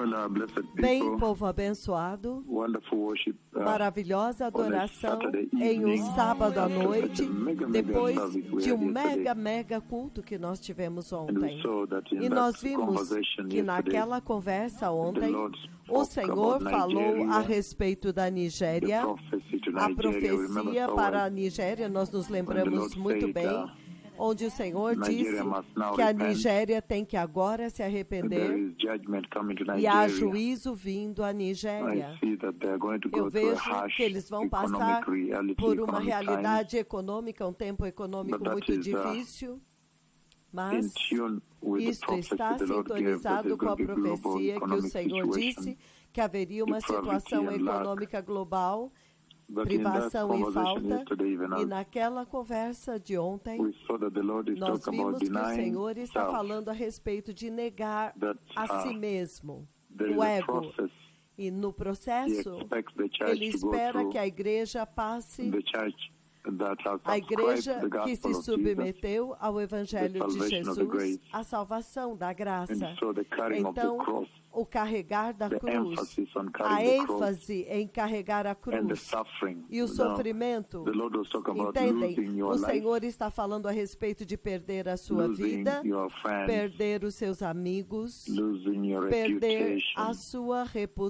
Well, blessed Bem, people, povo abençoado, wonderful worship. maravilhosa adoração Saturday em um evening, sábado à after noite, such a mega depois service we de had um yesterday. mega culto que nós tivemos And we ontem. saw that in E nós that vimos conversation que yesterday, naquela conversa ontem, Lord o spoke Senhor about falou Nigeria, a respeito da the Nigéria, prophecy to a Nigeria. We remember profecia so para a well Nigéria, nós nos when the lembramos Lord muito said, bem, onde o Senhor Nigeria disse must now que a repent. Nigéria tem que agora se There arrepender is judgment coming to e há Nigeria. juízo vindo à Nigéria. I see that they are going to Eu go through a vejo harsh que eles vão passar economic reality, por uma economic times, realidade econômica, um tempo econômico but that muito is, difícil, in mas tune with the isto prophecy está the Lord gave that sintonizado there's com a going to be global profecia que o economic Senhor situation. disse que haveria uma depravity situação and lack. econômica global, But in that privação e conversation falta, yesterday, even e as naquela conversa de ontem, we saw that the Lord is nós talking about vimos que o denying Senhor está self, falando a respeito de negar that a si mesmo, there is o a ego. process. E no He processo, expects the church ele to go espera through, que a igreja passe, the church that has a subscribed to igreja the que gospel se of Jesus, submeteu ao Evangelho the de salvation of the Jesus, grace. a salvação da graça. And so the carrying of the Então, cross, o carregar da the cruz, emphasis on a carrying the cross, ênfase em carregar a and the cruz suffering. e o Now, sofrimento. the Lord was talking about Entendem? losing your O life, Senhor está falando a respeito de perder a sua losing vida, your friends, perder os seus amigos, losing your perder reputation, a sua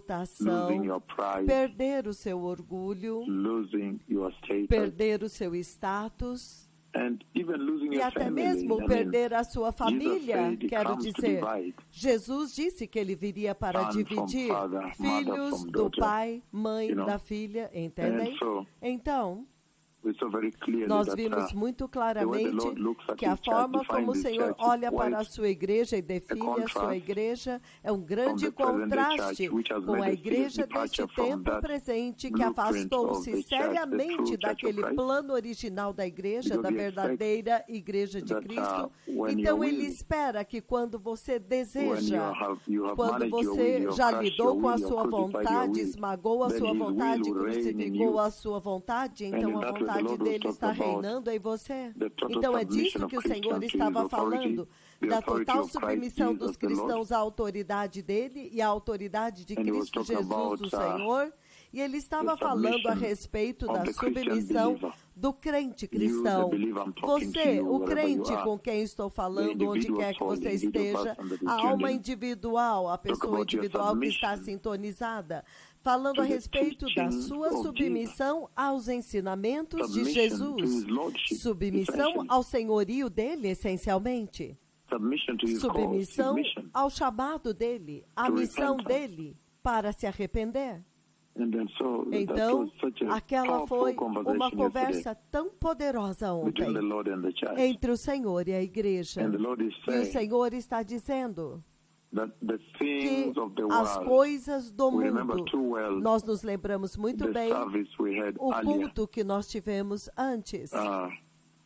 reputação, losing your pride, perder o seu orgulho, losing your status, perder o seu status and even losing e your até family. mesmo I mean, perder a sua família. said he Quero comes to dizer, divide. Jesus disse que ele viria para Son from dividir father, mother filhos from do daughter, pai, mãe you know. da filha, entendem? And so, Então, we saw very clearly nós that, vimos muito the way the claramente Lord looks at que a his church, forma he como o finds his Senhor church is olha quite para a sua igreja e define a sua contrast igreja é um grande the present-day contraste church, which has com made a a serious igreja departure deste from tempo that presente que blueprint of afastou-se the church, the seriamente true church daquele of Christ. plano original da igreja, Because da he expects verdadeira igreja de that, Cristo. when Então you're ele willing, espera que quando você when deseja, you have quando managed your will, você you have já crushed lidou your com a will, you sua have crucified your vontade, will, esmagou a then sua his vontade, will will reign in crucificou you. a sua vontade, então in a that way the vontade Lord was dele está talking about reinando em você. the total Então é submission disso of que o Christians Senhor to his estava authority, falando, the da authority total of Christ submissão Jesus dos the Lord. cristãos à autoridade dele e à autoridade de And he was Cristo talking Jesus, about, o Senhor. E ele estava the falando a submission respeito of da the Christian submissão believer. do crente You, the cristão. believer, I'm talking to Você, you, o wherever you crente are. com quem estou falando, The onde individual quer que soul, você the individual esteja, person that is a tuned alma in. individual, a Talk pessoa about your individual que está submission sintonizada, falando to a the respeito da teachings sua of submissão aos ensinamentos de Submission to Jesus, his lordship, submissão essentially. ao senhorio dele, essencialmente, Submission to his call, submissão submission. ao chamado dele, à To missão repentance. dele para se arrepender. And then so that Então, was such a aquela powerful foi conversation uma yesterday conversa tão poderosa between ontem the Lord and the church. entre o Senhor e a igreja. And the Lord is E o saying Senhor está dizendo that the que things of the as world, coisas do we remember mundo, too well nós nos lembramos muito the bem service we had o earlier, culto que nós tivemos antes,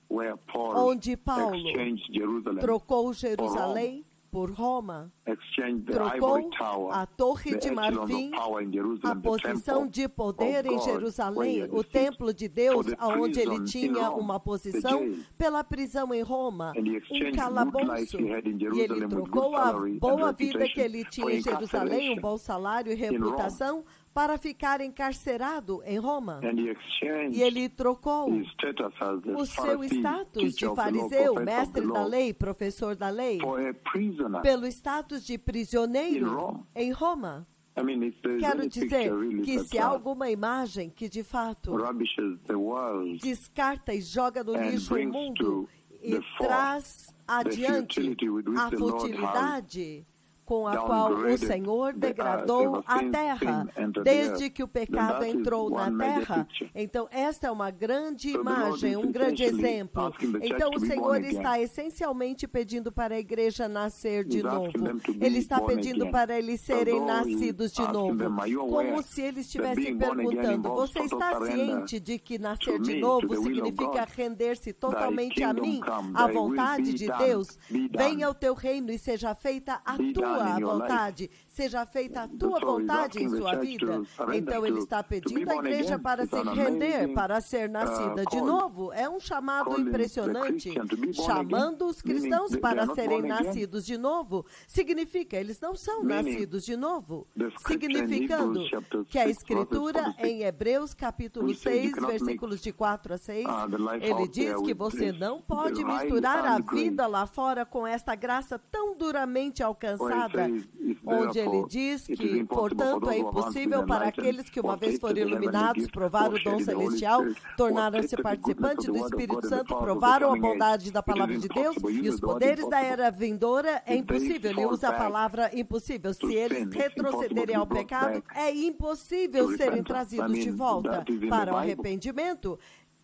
where Paul onde Paulo exchanged Jerusalem, trocou Jerusalém por Roma, exchanged the trocou ivory tower, a torre the de echelons marfim, of power in a Jerusalem, the posição temple de poder of em God, Jerusalém, where he had o the seat, templo de Deus, for the onde ele prison in tinha Rome, uma the posição, jail. pela prisão em Roma, And he exchanged good life calabouço. he had in E ele Jerusalem with good trocou a salary and boa vida reputation que ele for tinha em Jerusalém, um incarceration bom salário e in Rome. reputação, para ficar encarcerado em Roma. And he exchanged E ele trocou his status as a o seu Pharisee, status de teacher of the law, fariseu, prophet of the mestre da law, lei, professor da lei, for a prisoner pelo status de in prisioneiro Rome. em Roma. I mean, if there's Quero any dizer picture really que that se há alguma imagem que de fato rubbishes the world descarta e joga no and lixo o brings mundo to e the fore traz adiante futility with which a the Lord futilidade com a qual o downgraded Senhor the degradou earth a ever terra, since sin entered the desde earth, que o then pecado that is entrou na one major terra. picture. Então, esta é uma grande So the Lord imagem, is um grande essentially exemplo. asking the church Então, to o be Senhor born again. está essencialmente pedindo para a igreja nascer de He's asking novo. them to be Ele está born pedindo again. para eles serem Although he's nascidos de asking novo. them, "Are you aware Como se eles that estivessem being born again perguntando, involves você total está surrender ciente de que nascer to de me, novo to the will of significa God? render-se Thy totalmente a kingdom mim, come, à thy will vontade be de done, Deus? be done. Venha o teu reino e seja feita a Be done tua in your vontade, seja feita a tua So he's vontade em asking the sua church vida. to surrender Então ele to está be pedindo à born igreja again. para It's se an render, amazing, para ser nascida de call. novo. É um chamado Calling the impressionante. Christian to be born Chamando again, os cristãos meaning they para are not serem born again. nascidos de novo. Significa, eles não são Meaning, nascidos de novo. the scripture in Significando Hebrews chapter que a 6, Escritura verses 46, em Hebreus capítulo we say you 6, cannot versículos de 4 a 6, the life ele out diz there que with você this não pode divine misturar a grace. vida lá fora com esta graça tão duramente alcançada, Where it says, if onde ele therefore diz it is que, impossible portanto, for é those who have impossível been para enlightened aqueles que uma or vez foram tasted the heavenly iluminados, gift, provaram or o dom shared in the Holy celestial, Spirit, or tornaram-se tasted the goodness participantes of the do word of Espírito God and the Santo, powers of the provaram a coming age. bondade da It palavra is de Deus impossible. You e use os the word poderes da impossible. era vindoura. É If they impossível. Ele fall usa a back palavra impossível. Se to eles sin, it's retrocederem impossible ao to be brought pecado, back é impossível to serem repentance. trazidos I de mean, volta that is in the para o Bible. arrependimento.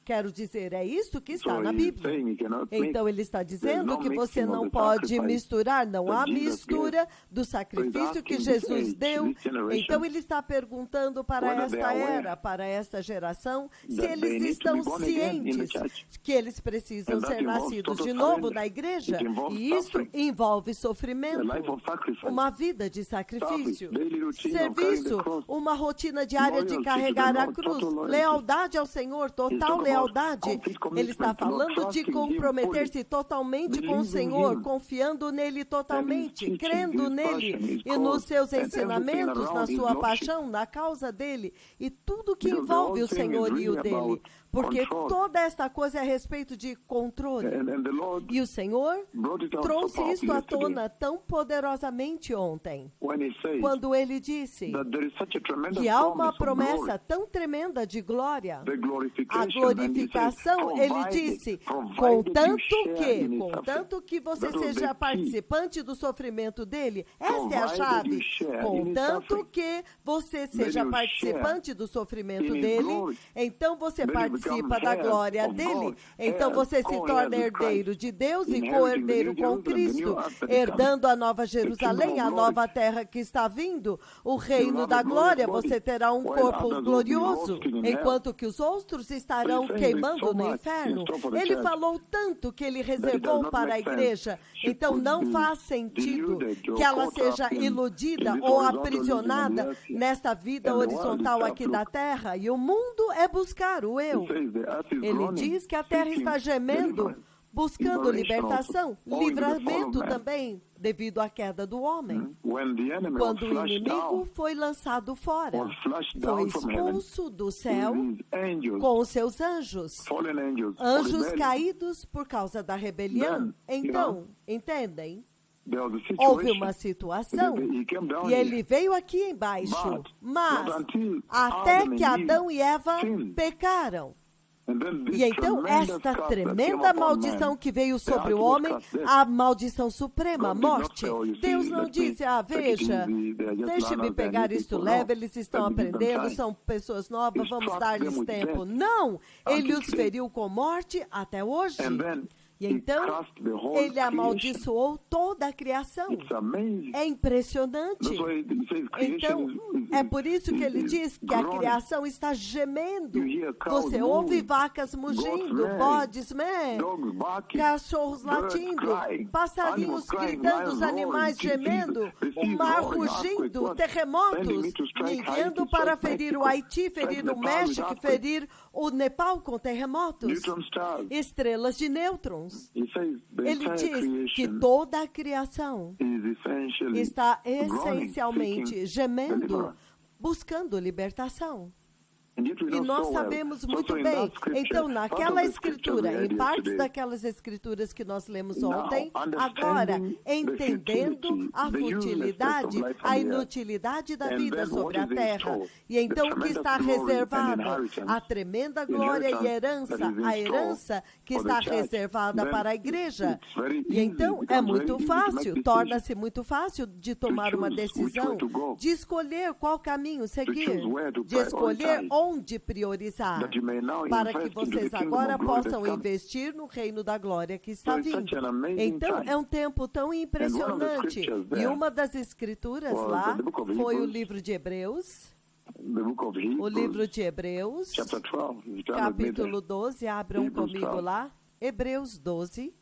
Quero dizer, é isso que está So na he's Bíblia. saying you cannot Então mix. ele está There's dizendo no que você mixing of não the pode sacrifice misturar, não há that Jesus mistura do So he's sacrifício que asking Jesus this age, deu. this generation, Então ele está perguntando para whether they esta are aware era, para esta geração, se that they eles need to estão be born again in the cientes church. que eles precisam And that ser involves nascidos total de novo surrender. na igreja. It involves E isso suffering. envolve A sofrimento, life of sacrifice. uma vida de sacrifício, Daily routine of carrying the serviço, cross. uma rotina diária de Loyalty to carregar the a Lord, cruz, total loyalty. lealdade ao Senhor, total talking about lealdade. complete Ele está commitment to Lord, falando de trusting Him comprometer-se fully, totalmente com o believing Senhor, Him, confiando nele totalmente, and His crendo teachings, His nele passion, His e cause, nos seus and everything ensinamentos, na around His sua lordship. paixão, na causa dele e tudo que Because the envolve whole o thing is senhorio really dele. about Porque control. toda esta coisa é a respeito de controle. And the Lord E o Senhor brought it out so trouxe isso à powerfully tona tão poderosamente ontem, when He says quando ele disse that there is such a tremendous que há uma promise of promessa tão tremenda de glória. glory, the glorification, A glorificação, and he says, ele disse, provided contanto you share in his contanto que você That was seja the key. participante do sofrimento dele, essa é a Provided chave. you share in his Contanto suffering. que você seja you participante do sofrimento in his dele, glory. então você Then you participa become da heirs glória of dele. God, Então heirs, você se co-heirs torna with herdeiro Christ, de Deus e inheriting co-herdeiro the com New Jerusalem, the new Cristo, earth that is herdando a nova kingdom Jerusalém, of a glory. nova terra que está vindo, o reino have da a glorious glória. body, Você terá um while corpo others will be glorioso, roasting in hell. enquanto que os outros estarão But he's saying queimando there's so no much inferno. in store for the Ele church falou tanto que ele does reservou not para a make sense. igreja. She Então could não be faz sentido deluded or que ela caught seja up in iludida this ou horizontal aprisionada living on the earth here. nesta vida And the world horizontal is aqui da look. terra. E o mundo é buscar o eu. He says the earth is Ele groaning, diz que a terra seeking está gemendo, deliverance. buscando Liberation libertação, also, owing to the fall of livramento man. também, devido à queda do homem. When the enemy was Quando o flushed inimigo down, foi lançado fora, was flushed foi down from heaven, expulso do céu with his angels, com os seus anjos, fallen angels, for anjos rebellion. caídos por causa da rebelião. Then, you Então, entendem? There was a Houve situation. uma situação He came down e ele here. veio aqui embaixo, But mas not until até Adam and que Eve Adão e Eva sinned. pecaram. And then this E então, tremendous esta curse that came tremenda upon maldição man, que veio the sobre o ultimate homem, curse, death. a maldição suprema, a God did not morte. say, oh, you see, Deus não let me disse, take it veja, easy, they are just deixe-me learners, they pegar need isto people. leve, No. eles estão Let me give them aprendendo, time. são pessoas novas, He vamos struck dar-lhes them with tempo. death Não, ele until os today. feriu com morte até hoje. And then E he então, cursed the whole ele creation. amaldiçoou toda a criação. It's amazing. É impressionante. That's why he says creation Então, is- é por isso que ele is diz que a groaning. criação está gemendo. You hear cows Você ouve mooing, vacas mugindo, goats bodes, dogs barking, cachorros birds latindo, crying, passarinhos animals crying, gritando, os lions animais roaring, gemendo, seas o mar roaring, rugindo, earthquake, sending terremotos, me to strike enviando Haiti, para strike ferir o Mexico, Haiti, strike ferir o Nepal with México, earthquake. ferir o Nepal com terremotos, Neutron stars. estrelas de nêutrons. He says the Ele entire diz que creation toda a criação is essentially está groaning, essencialmente seeking gemendo, deliverance. buscando libertação. And yet we E know nós so well. sabemos So muito in bem. that scripture, Então, part naquela of the scripture escritura, we read em partes yesterday, daquelas escrituras que nós lemos Now, ontem, understanding agora, the entendendo futility, a the uselessness futilidade, of life on a the earth. inutilidade da And vida then sobre what a is in terra. store? E então, The o que está tremendous glory and reservado, inheritance, a tremenda glória e inheritance herança, that is in a store herança que for the está church. reservada Then para a igreja. it's very E easy, então, becomes é very muito easy to make fácil, decisions. torna-se muito fácil de tomar uma choose which decisão, way to go. de escolher qual caminho seguir, choose where to de escolher prioritize. onde priorizar, That you may now para que invest into the vocês kingdom agora of glory possam that's come. investir no reino da glória que está So it's vindo. such an amazing Então, time. é um tempo tão impressionante. scriptures E there uma das escrituras was lá the book of foi o Hebrews, livro de Hebreus, The book of o Hebrews, livro de Hebreus, chapter 12. You turn with me there. capítulo 12, abram Hebrews comigo 12. lá, Hebreus 12.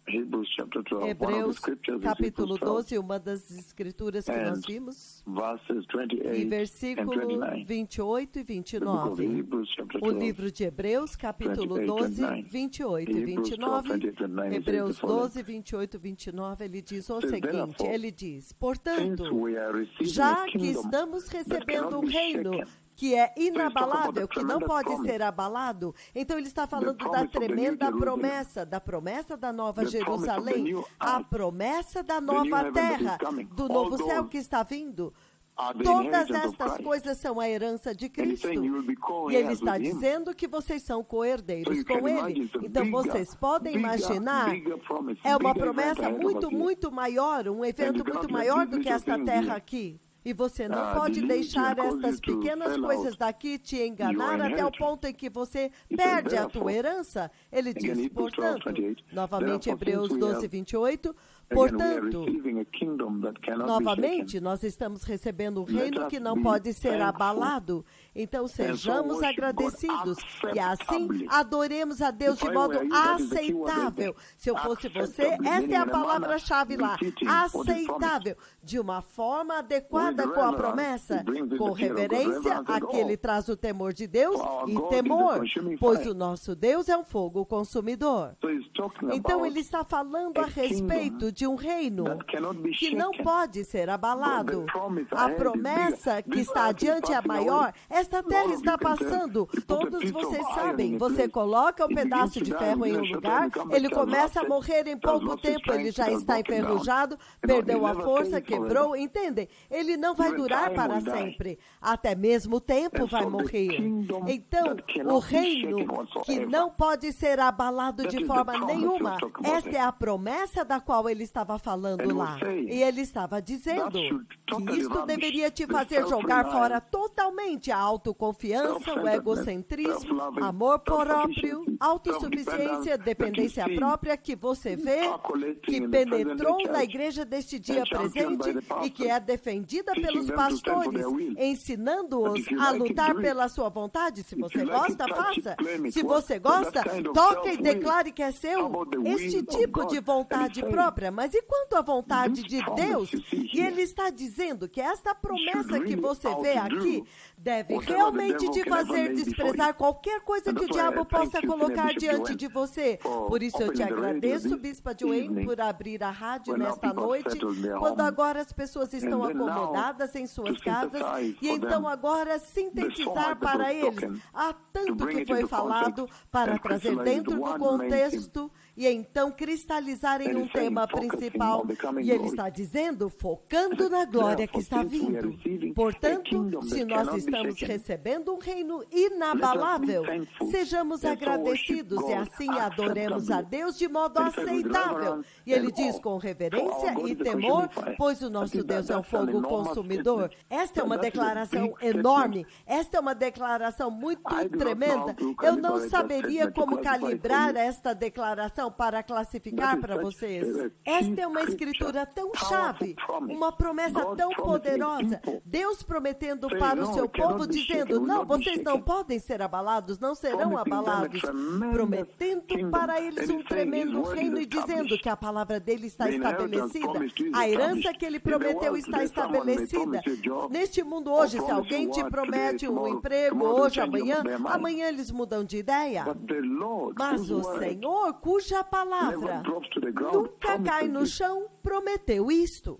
Hebrews chapter 12, one of the Hebreus, scriptures is capítulo Hebrews 12, 12, uma das escrituras que nós vimos, verses 28 e and versículo 29. 28 e The book of 29. Hebrews chapter O 12, livro de Hebreus, capítulo 28, 12, 29. 28 e Hebrews 12, 29. 28, 29 Hebreus says the following. 12, 28 e 29, ele diz o Says, seguinte, therefore, ele diz, Since portanto, we are receiving já a que kingdom estamos that recebendo cannot um be reino shaken. que é talk about inabalável, the que não tremendous pode promise. ser abalado, então ele está falando da promise of the New tremenda Jerusalem. da promessa da Nova The promise of the Jerusalém, new a earth. promessa da new nova heaven that is terra, coming. do All novo céu those que está vindo. are the Todas inheritance of estas Christ. coisas são a herança de And he's Cristo. saying you will be E ele co-heirs está with him. dizendo que vocês são So co-herdeiros you com can ele. imagine it's a Então vocês podem imaginar, bigger promise, é uma bigger event promessa ahead of muito, us here. muito maior, um evento you cannot muito let maior these do que little esta things terra here, aqui. E você não pode delude deixar and cause estas you to pequenas sell coisas out daqui te enganar your até o inheritance. ponto em que você It says, perde a tua therefore, herança. Ele again, diz, Hebrews 12, portanto, 28, novamente therefore, Hebreus since we 12, have 28, Again, we are portanto, receiving a kingdom that cannot be novamente, shaken. nós estamos recebendo um Let reino us que não be pode ser thankful. abalado. Então, sejamos worship agradecidos God e assim acceptably. adoremos a Deus If de I modo were you, that is the key word right aceitável. there. Se eu fosse você, Acceptably, esta é meaning a in a palavra-chave manner lá. befitting what is Aceitável. De uma forma adequada With com a reverence, promessa. it brings in Com the fear of God. reverência, Reverence at aqui all. ele traz o temor de Deus For our e God is a temor, consuming pois fire. o nosso Deus é um fogo consumidor. So he's talking Então about ele está falando a a respeito kingdom de um reino that cannot be que não shaken. pode ser abalado. The promise A ahead is promessa bigger. que This está earth is adiante é passing maior. away. Esta terra All of está you can tell. passando. You put a Todos piece of vocês iron sabem. in a Você place. coloca um It pedaço begins de to ferro die, em um begins to lugar, become ele it has começa a rusted, morrer em it has pouco lost its tempo, ele strength, já it has está broken down. enferrujado, You know, perdeu it a never força, stays forever. quebrou, entendem? Ele não vai Even durar time para will die. sempre. Até mesmo o tempo And vai so the morrer. kingdom Então, that cannot o be reino shaken que whatsoever. não pode ser abalado That de is the forma promise nenhuma, he was talking about esta é there. a promessa da qual ele estava falando And he lá. was saying E ele estava dizendo that should que totally isto rubbish deveria te the fazer jogar self-reliance, fora totalmente a autoconfiança, o self-centeredness, egocentrismo, self-loving, amor próprio, self-sufficiency, autossuficiência, self-dependence dependência that you see própria que você vê, percolating que in the present-day penetrou na church igreja deste dia and championed presente by the e que pastors, é defendida teaching pelos them to stand for pastores, their will. ensinando-os But if you a like it, lutar do it. pela sua vontade. Se If você you like gosta, it, touch it, faça. claim it. Se What? você But gosta, that kind of toque e self-will. declare que é How seu. about the Este will of tipo God? de And vontade he's saying, própria. Mas e quanto à vontade this de promise Deus? you see E here ele está dizendo que esta promessa should que really você vê outdo aqui deve whatever the realmente devil te can ever fazer lay before desprezar you. qualquer coisa And que o that's why I diabo thank possa you, Senior colocar Bishop diante Joanne, de você. for Por isso eu te opening the radio agradeço, this Bispa Joanne, evening, por abrir a rádio when now nesta people noite, settle in their quando home. agora as pessoas estão And then now, acomodadas em suas to casas, synthesize e for então them agora the so sintetizar much that para was eles spoken, há to tanto bring que it foi into falado context para and trazer crystallize dentro into do one main theme. contexto e então cristalizar em And um he's saying, tema focusing principal. on the coming E ele glory. está dizendo, focando na glória que está Therefore, since we are vindo. receiving a Portanto, kingdom se that nós cannot be estamos shaken, recebendo um reino inabalável, let us be thankful sejamos and so agradecidos worship e God assim adoremos a acceptably. Deus de modo And he says, with aceitável. reverence E ele and diz awe, com for reverência our God e is a temor, consuming fire. pois o nosso Deus é um That's an fogo enormous consumidor. statement. Esta é uma That is a declaração big statement. enorme. Esta é uma declaração muito I do not tremenda. know how to Eu não calibrate that saberia statement to como classify calibrar for you. esta declaração para classificar That is para such vocês. a Esta é uma key escritura scripture, tão powerful chave, promise. uma promessa God tão promising poderosa. people, Deus prometendo saying, para o "No, seu it cannot povo, be dizendo, shaken, will não, not be vocês não shaken." podem ser abalados, não serão Promising them a abalados. tremendous Prometendo kingdom. para eles And um he's saying his tremendo word reino is e dizendo established. que a palavra dele está The inheritance estabelecida. promised to you is A herança established. que ele If there prometeu was está today someone may estabelecida. promise you a job, Neste mundo or hoje, se promise alguém you te what, promete today, um tomorrow, emprego, tomorrow they hoje, change amanhã, their mind. amanhã eles mudam de ideia. But the Lord, Mas whose o word Senhor, cuja palavra never drops to the ground, nunca cai promises no this. chão, prometeu isto.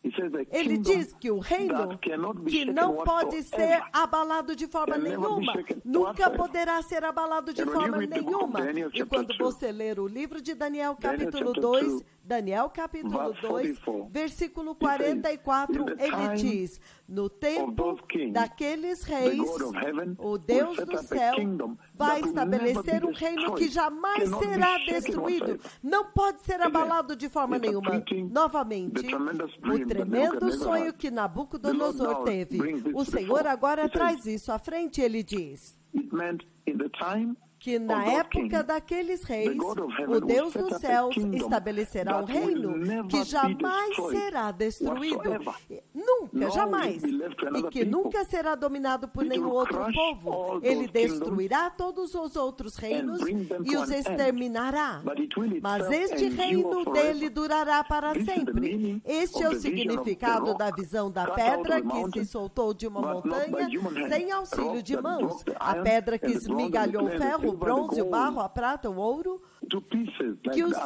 He says the Ele kingdom diz que o reino that cannot be que shaken não pode whatsoever. ser abalado de forma Can never be nenhuma, shaken nunca whatsoever. poderá ser abalado de And when you forma read the book of nenhuma. Daniel, E chapter quando 2, você ler o livro de Daniel, Daniel, capítulo chapter 2, 2, Daniel, capítulo verse 2, 44, versículo he says, 44, "In the ele time diz, no tempo those kings, daqueles the reis, God of heaven o will Deus set do up a céu kingdom vai that will estabelecer never um be reino destroyed, que jamais cannot be será shaken destruído, whatsoever." não pode ser Again, abalado de forma interpreting nenhuma. Novamente, the tremendous o dream that tremendo Nebuchadnezzar sonho had. que The Nabucodonosor Lord now teve. brings this O to the Senhor fore. agora He says, traz isso à frente, ele diz It meant in the time que na of those época kings, daqueles reis, God of heaven o Deus will set dos up a céus kingdom estabelecerá um that will reino never que be jamais destroyed será destruído. whatsoever. Nunca nunca, jamais, e que nunca será dominado por nenhum outro povo. Ele destruirá todos os outros reinos e os exterminará. Mas este reino dele durará para sempre. Este é o significado da visão da pedra que se soltou de uma montanha sem auxílio de mãos. A pedra que esmigalhou o ferro, o bronze, o barro, a prata, o ouro, que os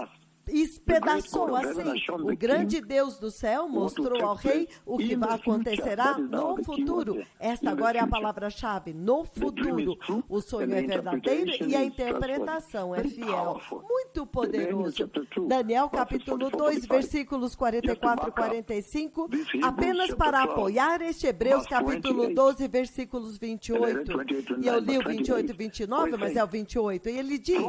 espedaçou assim. O grande Deus do céu mostrou ao rei o que acontecerá no futuro. Esta agora é a palavra-chave, no futuro. O sonho é verdadeiro e a interpretação é fiel. Muito poderoso. Daniel capítulo 2, versículos 44 e 45, apenas para apoiar este Hebreus capítulo 12, versículos 28. E eu li o 28 e 29, mas é o 28. E ele diz,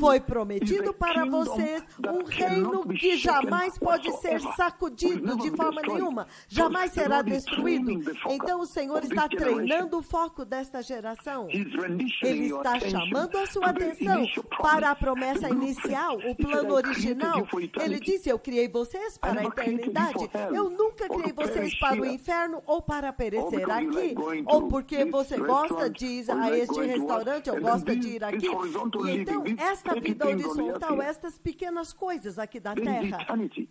foi prometido para vocês um reino que jamais pode ser sacudido de forma nenhuma, jamais será destruído. Então o Senhor está treinando o foco desta geração. Ele está chamando a sua atenção para a promessa inicial, o plano original. Ele disse, eu criei vocês para a eternidade. Eu nunca criei vocês para o inferno ou para perecer aqui. Ou porque você gosta de ir a este restaurante ou gosta de ir aqui. E então, esta vida horizontal, estas pequenas coisas aqui da terra,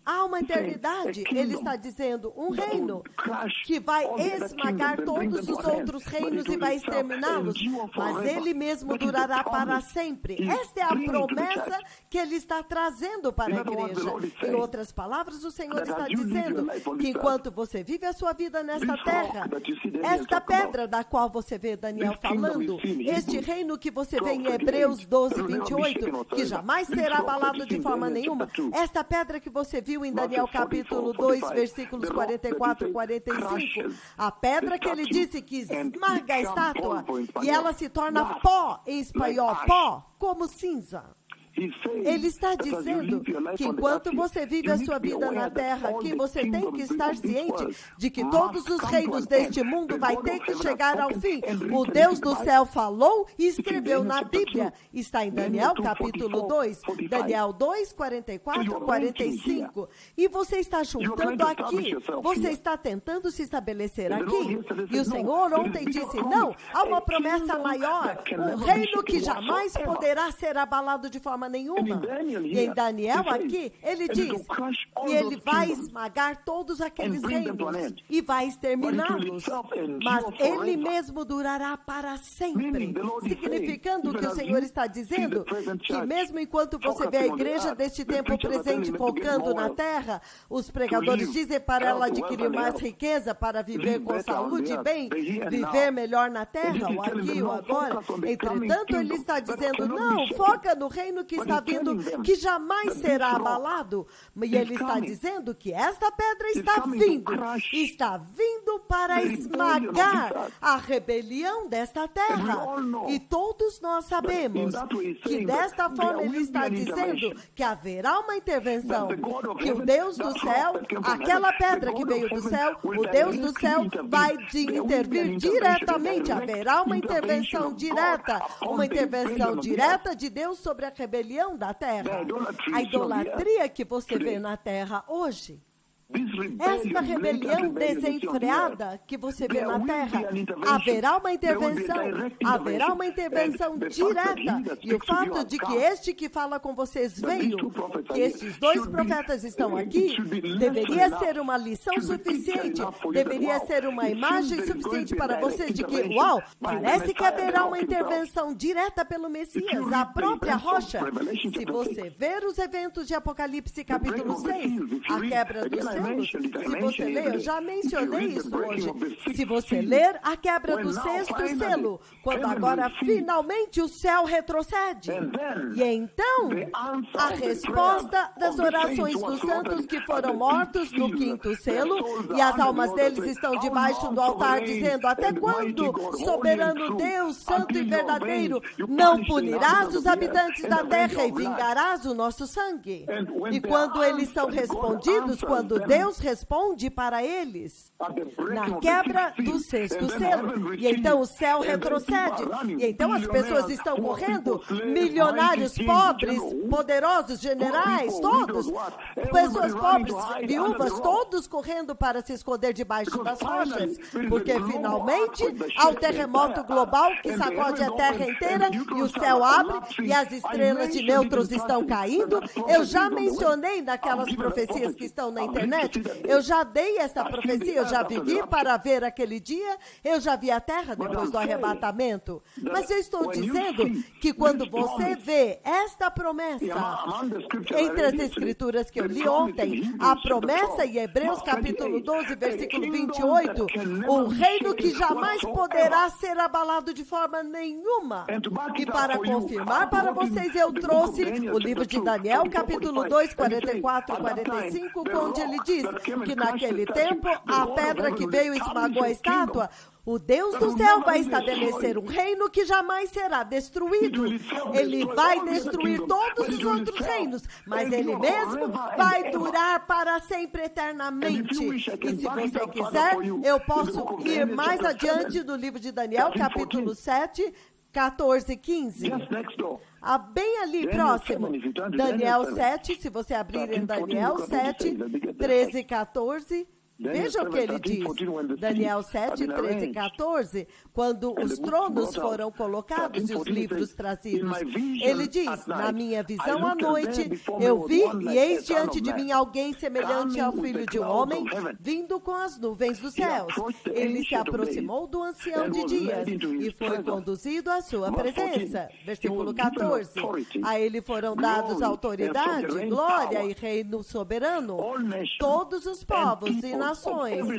há uma eternidade. Ele está dizendo, um reino que vai esmagar todos os outros reinos e vai exterminá-los, mas ele mesmo durará para sempre. Esta é a promessa que ele está trazendo para a igreja. Em outras palavras, o Senhor está dizendo que enquanto você vive a sua vida nesta terra, esta pedra da qual você vê Daniel falando, este reino que você vê em Hebreus 12, 28, que jamais será abalado de forma nenhuma, esta pedra que você viu em Daniel capítulo 2, versículos 44 e 45, a pedra que ele disse que esmaga a estátua e ela se torna pó em espanhol, pó, como cinza. Ele está dizendo que enquanto você vive a sua vida na terra aqui, você tem que estar ciente de que todos os reinos deste mundo vai ter que chegar ao fim. O Deus do céu falou e escreveu na Bíblia. Está em Daniel capítulo 2, Daniel 2, 44, 45. E você está juntando aqui, você está tentando se estabelecer aqui. E o Senhor ontem disse, não, há uma promessa maior, um reino que jamais poderá ser abalado de forma nenhuma. E em Daniel aqui, ele diz, e ele vai esmagar todos aqueles reinos e vai exterminá-los, mas ele mesmo durará para sempre, significando que o Senhor está dizendo que mesmo enquanto você vê a igreja deste tempo presente focando na terra, os pregadores dizem para ela adquirir mais riqueza, para viver com saúde e bem, viver melhor na terra, ou aqui ou agora. Entretanto, ele está dizendo, não, foca no reino que está vindo, que jamais será abalado. E ele está dizendo que esta pedra está vindo para esmagar a rebelião desta terra. E todos nós sabemos que desta forma ele está dizendo que haverá uma intervenção, que o Deus do céu, aquela pedra que veio do céu, o Deus do céu vai intervir diretamente. Haverá uma intervenção direta de Deus sobre a rebelião da terra. A idolatria que você vê na terra hoje, esta rebelião desenfreada que você vê na terra, haverá uma intervenção direta. E o fato de que este que fala com vocês veio, que estes dois profetas estão aqui, deveria ser uma lição suficiente, deveria ser uma imagem suficiente para vocês de que, uau, parece que haverá uma intervenção direta pelo Messias, a própria rocha. Se você ver os eventos de Apocalipse capítulo 6, a quebra dos céus, se você ler, eu já mencionei isso hoje, se você ler a quebra do sexto selo, quando agora finalmente o céu retrocede. E então, a resposta das orações dos santos que foram mortos no quinto selo, e as almas deles estão debaixo do altar dizendo, até quando, soberano Deus, santo e verdadeiro, não punirás os habitantes da terra e vingarás o nosso sangue? E quando eles são respondidos, quando Deus responde para eles na quebra do sexto selo. E então o céu retrocede. E então as pessoas estão correndo, milionários, pobres, poderosos, generais, todos, pessoas pobres, viúvas, todos correndo para se esconder debaixo das rochas, porque finalmente há o terremoto global que sacode a terra inteira e o céu abre e as estrelas de nêutrons estão caindo. Eu já mencionei naquelas profecias que estão na internet, eu já dei essa profecia, eu já vivi para ver aquele dia, eu já vi a terra depois do arrebatamento. Mas eu estou dizendo que quando você vê esta promessa, entre as escrituras que eu li ontem, a promessa em Hebreus capítulo 12, versículo 28, um reino que jamais poderá ser abalado de forma nenhuma. E para confirmar para vocês, eu trouxe o livro de Daniel, capítulo 2, 44 e 45, onde ele diz que naquele tempo, a pedra que veio e esmagou a estátua, o Deus do céu vai estabelecer um reino que jamais será destruído. Ele vai destruir todos os outros reinos, mas ele mesmo vai durar para sempre, eternamente. E se você quiser, eu posso ir mais adiante do livro de Daniel, capítulo 7, 14 e 15. Bem ali próximo. Daniel 7, se você abrir em Daniel 7, 13 e 14... Veja o que ele diz, Daniel 7, 13 e 14, quando os tronos foram colocados e os livros trazidos. Ele diz, na minha visão à noite, eu vi e eis diante de mim alguém semelhante ao filho de um homem, vindo com as nuvens dos céus. Ele se aproximou do ancião de dias e foi conduzido à sua presença. Versículo 14, a ele foram dados autoridade, glória e reino soberano. Todos os povos e nações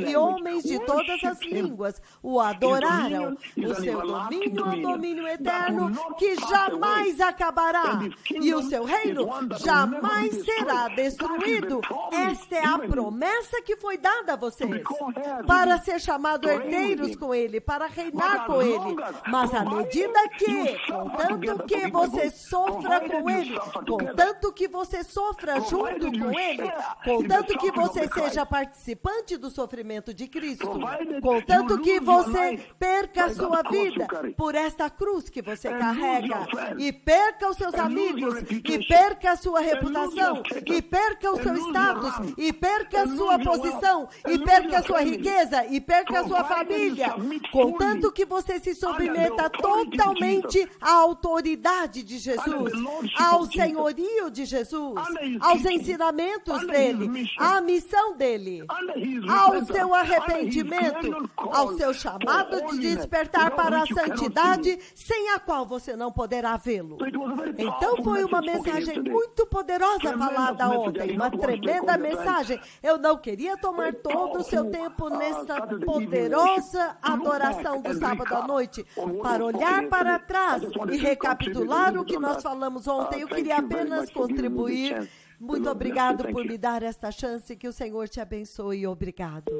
e homens de todas as línguas o adoraram. O seu domínio é um domínio eterno que jamais acabará e o seu reino jamais será destruído. Esta é a promessa que foi dada a vocês para ser chamados herdeiros com ele, para reinar com ele. Mas à medida que, contanto que você sofra com ele, contanto que você sofra junto com ele, contanto que você seja participante do sofrimento de Cristo, contanto que você perca a sua vida por esta cruz que você carrega, e perca os seus amigos, e perca a sua reputação, e perca o seu status, e perca a sua posição, e perca a sua riqueza, e perca a sua família, contanto que você se submeta totalmente à autoridade de Jesus, ao senhorio de Jesus, aos ensinamentos dele, à missão dele, ao seu arrependimento, ao seu chamado de despertar para a santidade, sem a qual você não poderá vê-lo. Então foi uma mensagem muito poderosa falada ontem, uma tremenda mensagem. Eu não queria tomar todo o seu tempo nessa poderosa adoração do sábado à noite, para olhar para trás e recapitular o que nós falamos ontem. Eu queria apenas contribuir. Muito obrigado por me dar esta chance, que o Senhor te abençoe. Obrigado.